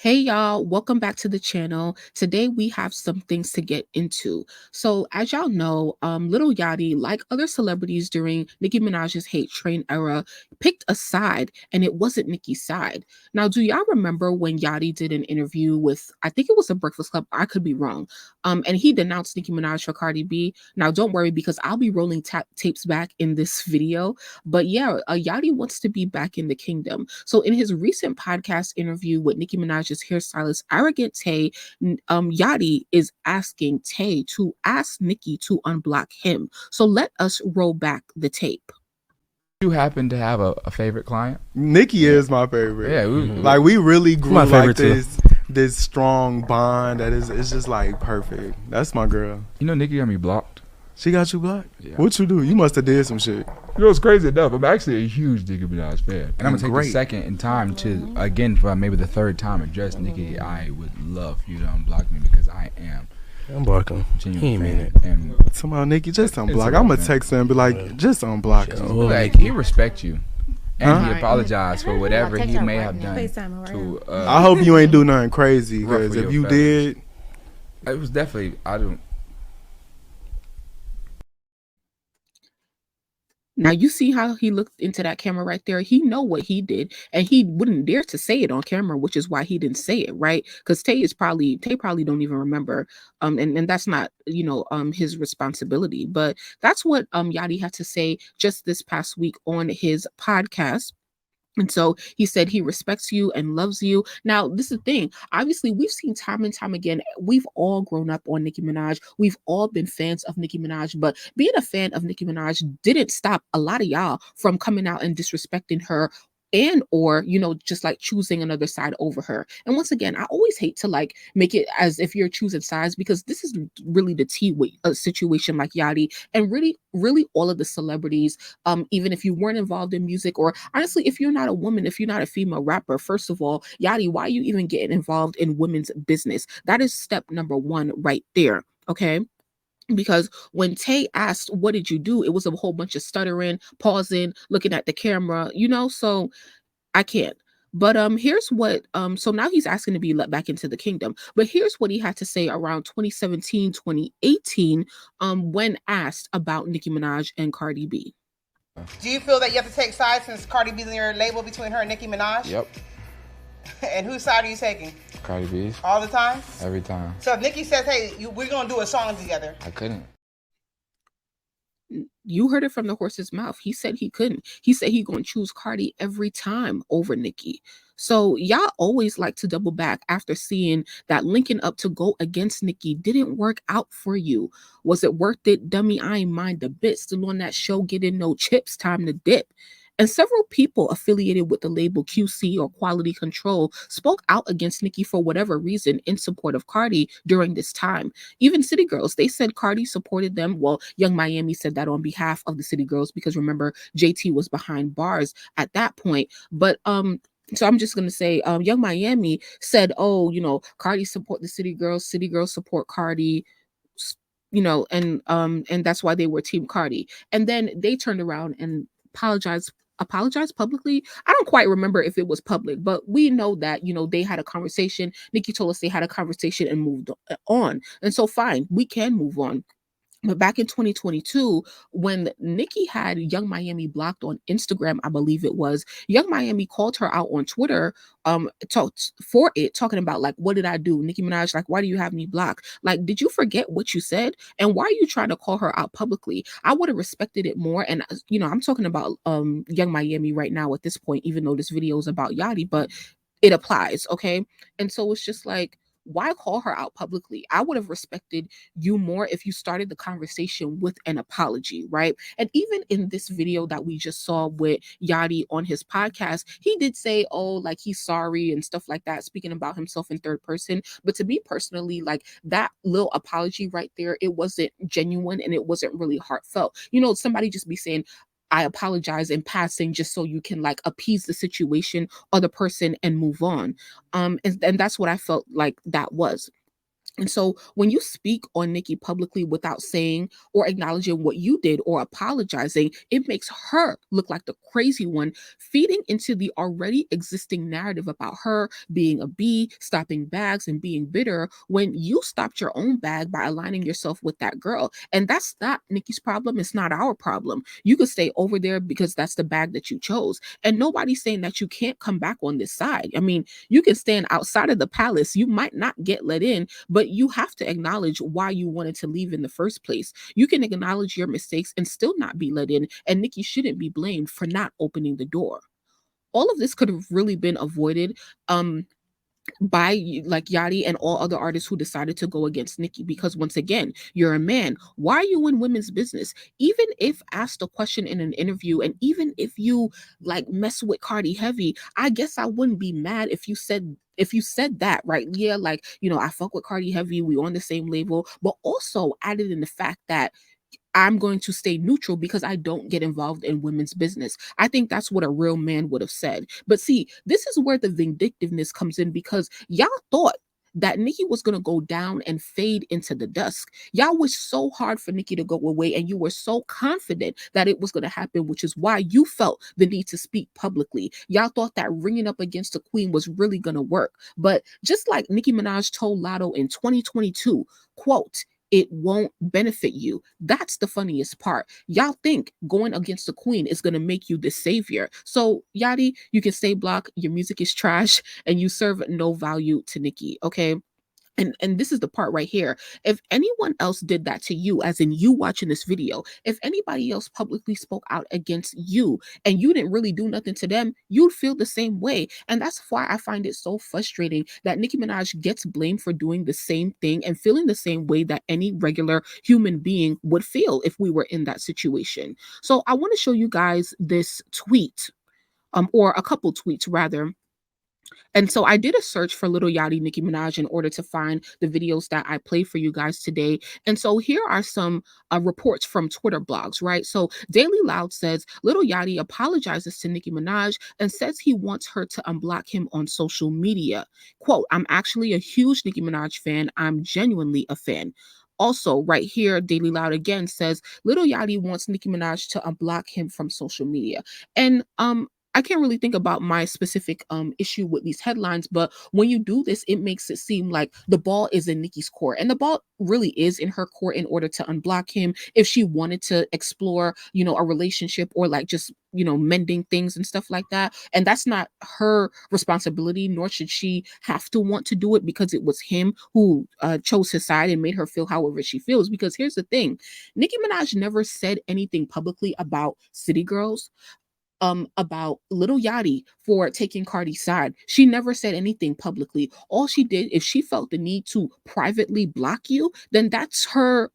Hey y'all, welcome back to the channel. Today we have some things to get into. So as y'all know, Lil Yachty, like other celebrities during Nicki Minaj's hate train era, picked a side and it wasn't Nicki's side. Now, do y'all remember when Yachty did an interview with, I think it was the Breakfast Club, I could be wrong, and he denounced Nicki Minaj for Cardi B. Now, don't worry because I'll be rolling tapes back in this video. But yeah, Yachty wants to be back in the kingdom. So in his recent podcast interview with Nicki Minaj's hairstylist, Arrogant Tay, Yachty is asking Tay to ask Nicki to unblock him. So let us roll back the tape. You happen to have a favorite client? Nicki is my favorite. Yeah, like we really grew My like favorite this strong bond that is it's just like perfect. That's my girl. You know Nicki got me blocked. She got you blocked? Yeah. What you do? You must have did some shit. You know, it's crazy enough. I'm actually a huge Nicki Minaj fan. And I'm gonna take Great. the second in time to, again, for maybe the third time, address Nicki. I would love you to unblock me because I am I'm blocking. a genuine He ain't mean fan. it. And Somehow, Nicki, just unblock. alright, I'm gonna man. text her and be like, just unblock Yeah. her. Oh, like, Nicki. he respect you. And Huh? he apologized for whatever Text he her may right have now. done FaceTime her right to I hope you ain't do nothing crazy, because Ruffle if your you feathers. did, it was definitely, I don't. Now you see how he looked into that camera right there. He know what he did, and he wouldn't dare to say it on camera, which is why he didn't say it, right? Because Tay probably don't even remember, and that's not his responsibility. But that's what Yachty had to say just this past week on his podcast. And so he said he respects you and loves you. Now, this is the thing. Obviously, we've seen time and time again, we've all grown up on Nicki Minaj. We've all been fans of Nicki Minaj, but being a fan of Nicki Minaj didn't stop a lot of y'all from coming out and disrespecting her and or just like choosing another side over her. And once again, I always hate to like make it as if you're choosing sides, because this is really the tea with a situation like Yachty and really all of the celebrities, even if you weren't involved in music, or honestly, if you're not a woman, if you're not a female rapper. First of all, Yachty, why are you even getting involved in women's business? That is step number one right there. Okay. Because when Tay asked, "What did you do?" it was a whole bunch of stuttering, pausing, looking at the camera, so I can't. But here's what so now he's asking to be let back into the kingdom. But here's what he had to say around 2017, 2018, when asked about Nicki Minaj and Cardi B. Do you feel that you have to take sides since Cardi B's in your label between her and Nicki Minaj? Yep. And whose side are you taking? Cardi B's. All the time? Every time. So if Nicki says, hey, we're going to do a song together. I couldn't. You heard it from the horse's mouth. He said he couldn't. He said he gonna choose Cardi every time over Nicki. So y'all always like to double back after seeing that linking up to go against Nicki didn't work out for you. Was it worth it, dummy? I ain't mind a bit. Still on that show, getting no chips, time to dip. And several people affiliated with the label QC or Quality Control spoke out against Nicki for whatever reason in support of Cardi during this time. Even City Girls, they said Cardi supported them. Well, Young Miami said that on behalf of the City Girls, because remember, JT was behind bars at that point. But so I'm just gonna say, Young Miami said, "Oh, Cardi support the City Girls support Cardi." And that's why they were Team Cardi. And then they turned around and apologized publicly. I don't quite remember if it was public, but we know that they had a conversation. Nicki told us they had a conversation and moved on. And so fine, we can move on. But back in 2022, when Nicki had Young Miami blocked on Instagram, I believe it was, Young Miami called her out on Twitter, talking about like, what did I do? Nicki Minaj, like, why do you have me blocked? Like, did you forget what you said? And why are you trying to call her out publicly? I would have respected it more. And I'm talking about Young Miami right now at this point, even though this video is about Yachty, but it applies, okay? And so it's just like, why call her out publicly? I would have respected you more if you started the conversation with an apology, right? And even in this video that we just saw with Yachty on his podcast, he did say, oh, like he's sorry and stuff like that, speaking about himself in third person. But to me personally, like that little apology right there, it wasn't genuine and it wasn't really heartfelt. Somebody just be saying, I apologize in passing, just so you can like appease the situation or the person and move on. And that's what I felt like that was. And so when you speak on Nicki publicly without saying or acknowledging what you did or apologizing, it makes her look like the crazy one, feeding into the already existing narrative about her being a B, stopping bags, and being bitter when you stopped your own bag by aligning yourself with that girl. And that's not Nicki's problem. It's not our problem. You could stay over there because that's the bag that you chose. And nobody's saying that you can't come back on this side. I mean, you can stand outside of the palace. You might not get let in, but you have to acknowledge why you wanted to leave in the first place. You can acknowledge your mistakes and still not be let in, and Nicki shouldn't be blamed for not opening the door. All of this could have really been avoided by like Yachty and all other artists who decided to go against Nicki, because once again, you're a man. Why are you in women's business? Even if asked a question in an interview, and even if you like mess with Cardi heavy, I guess I wouldn't be mad if you said that, right? Yeah, like, I fuck with Cardi heavy, we on the same label, but also added in the fact that I'm going to stay neutral because I don't get involved in women's business. I think that's what a real man would have said. But see, this is where the vindictiveness comes in, because y'all thought that Nicki was going to go down and fade into the dusk. Y'all was so hard for Nicki to go away, and you were so confident that it was going to happen, which is why you felt the need to speak publicly. Y'all thought that ringing up against the queen was really going to work. But just like Nicki Minaj told Lotto in 2022, quote, "It won't benefit you." That's the funniest part. Y'all think going against the queen is going to make you the savior. So, Yachty, you can stay blocked. Your music is trash and you serve no value to Nicki, okay? And this is the part right here. If anyone else did that to you, as in you watching this video, if anybody else publicly spoke out against you and you didn't really do nothing to them, you'd feel the same way. And that's why I find it so frustrating that Nicki Minaj gets blamed for doing the same thing and feeling the same way that any regular human being would feel if we were in that situation. So I want to show you guys this tweet, or a couple tweets rather. And so I did a search for Lil Yachty, Nicki Minaj in order to find the videos that I played for you guys today. And so here are some reports from Twitter blogs, right? So Daily Loud says Lil Yachty apologizes to Nicki Minaj and says he wants her to unblock him on social media. Quote, "I'm actually a huge Nicki Minaj fan. I'm genuinely a fan." Also, right here, Daily Loud again says Lil Yachty wants Nicki Minaj to unblock him from social media. And I can't really think about my specific issue with these headlines, but when you do this, it makes it seem like the ball is in Nicki's court, and the ball really is in her court in order to unblock him if she wanted to explore, a relationship, or like just mending things and stuff like that. And that's not her responsibility, nor should she have to want to do it, because it was him who chose his side and made her feel however she feels. Because here's the thing, Nicki Minaj never said anything publicly about City Girls, about Lil Yachty for taking Cardi's side. She never said anything publicly. All she did, if she felt the need to privately block you, then that's her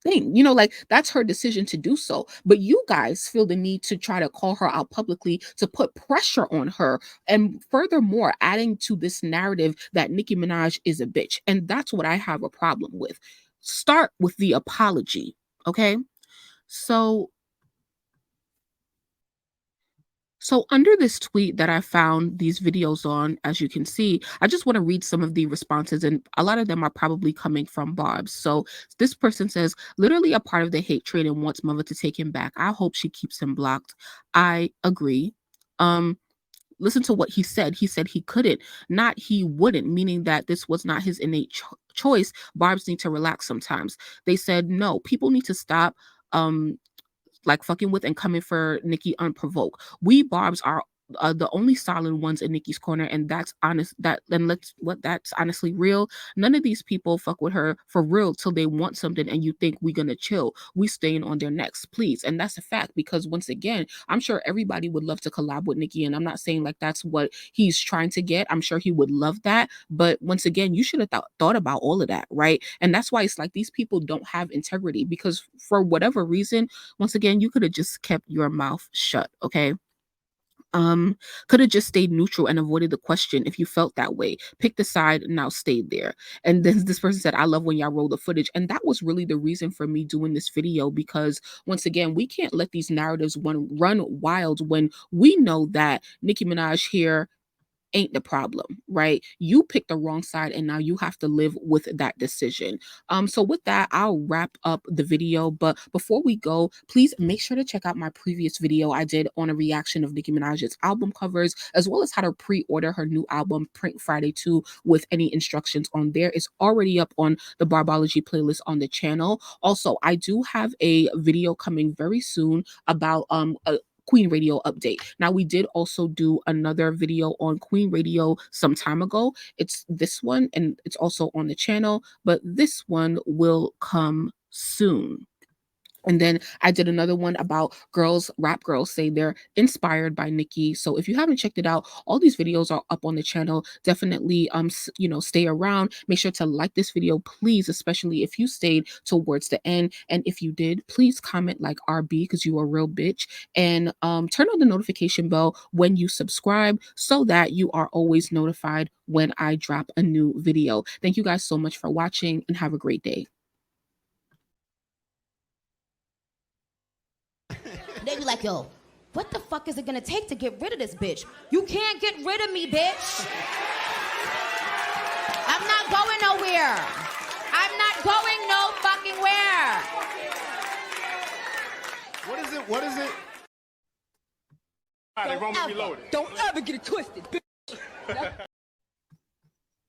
thing. Like that's her decision to do so. But you guys feel the need to try to call her out publicly to put pressure on her, and furthermore adding to this narrative that Nicki Minaj is a bitch. And that's what I have a problem with. Start with the apology, okay? So under this tweet that I found these videos on, as you can see, I just want to read some of the responses, and a lot of them are probably coming from Barbz. So this person says, "Literally a part of the hate train and wants mother to take him back. I hope she keeps him blocked." I agree. Listen to what he said. He said he couldn't, not he wouldn't, meaning that this was not his innate choice. Barbz need to relax sometimes. They said, "No, people need to stop like fucking with and coming for Nicki unprovoked. We Barbz are the only solid ones in Nicki's corner, and that's honest. That's honestly real. None of these people fuck with her for real till they want something, and you think we gonna chill. We staying on their necks, please." And that's a fact, because once again, I'm sure everybody would love to collab with Nicki, and I'm not saying like that's what he's trying to get. I'm sure he would love that, but once again, you should have thought about all of that, right? And that's why it's like these people don't have integrity, because for whatever reason, once again, you could have just kept your mouth shut, okay? Could have just stayed neutral and avoided the question if you felt that way. Pick the side, now stayed there. And then this person said, "I love when y'all roll the footage." And that was really the reason for me doing this video, because once again, we can't let these narratives run wild when we know that Nicki Minaj here ain't the problem, right? You picked the wrong side and now you have to live with that decision. So with that, I'll wrap up the video. But before we go, please make sure to check out my previous video I did on a reaction of Nicki Minaj's album covers, as well as how to pre-order her new album, Print Friday 2, with any instructions on there. It's already up on the Barbology playlist on the channel. Also, I do have a video coming very soon about a Queen Radio update. Now, we did also do another video on Queen Radio some time ago. It's this one, and it's also on the channel, but this one will come soon. And then I did another one about rap girls say they're inspired by Nicki. So if you haven't checked it out, all these videos are up on the channel. Definitely, stay around. Make sure to like this video, please, especially if you stayed towards the end. And if you did, please comment like RB because you are a real bitch. And turn on the notification bell when you subscribe so that you are always notified when I drop a new video. Thank you guys so much for watching and have a great day. They be like, yo, what the fuck is it gonna take to get rid of this bitch? You can't get rid of me, bitch. I'm not going nowhere. I'm not going no fucking where. What is it? What is it? All right, they wrong me reloaded. Don't ever get it twisted, bitch.